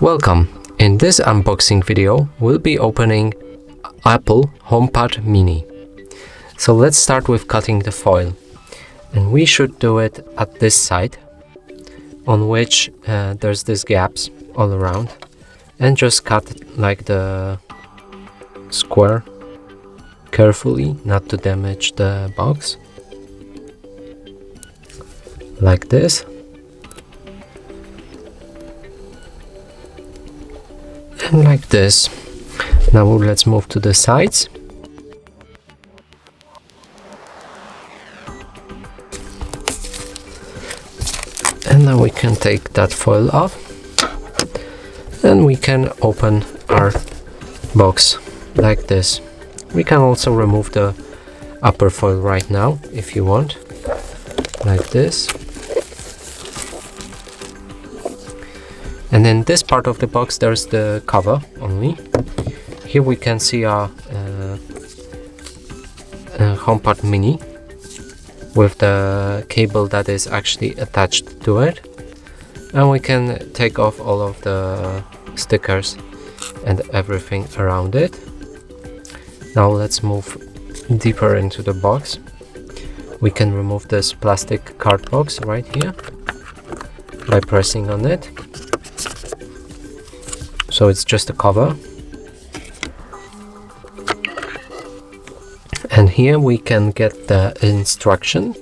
Welcome! In this unboxing video, we'll be opening Apple HomePod Mini. So let's start with cutting the foil. And we should do it at this side, on which there's these gaps all around. And just cut like the square carefully, not to damage the box. Like this. And like this. Now let's move to the sides. And now we can take that foil off. And we can open our box like this. We can also remove the upper foil right now if you want. Like this. And in this part of the box there's the cover only. Here we can see our HomePod Mini with the cable that is actually attached to it. And we can take off all of the stickers and everything around it. Now let's move deeper into the box. We can remove this plastic card box right here by pressing on it. So it's just a cover. And here we can get the instruction.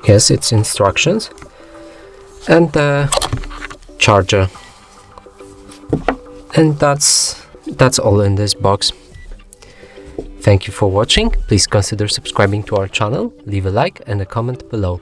Yes, it's instructions. And the charger. And that's all in this box. Thank you for watching. Please consider subscribing to our channel, leave a like and a comment below.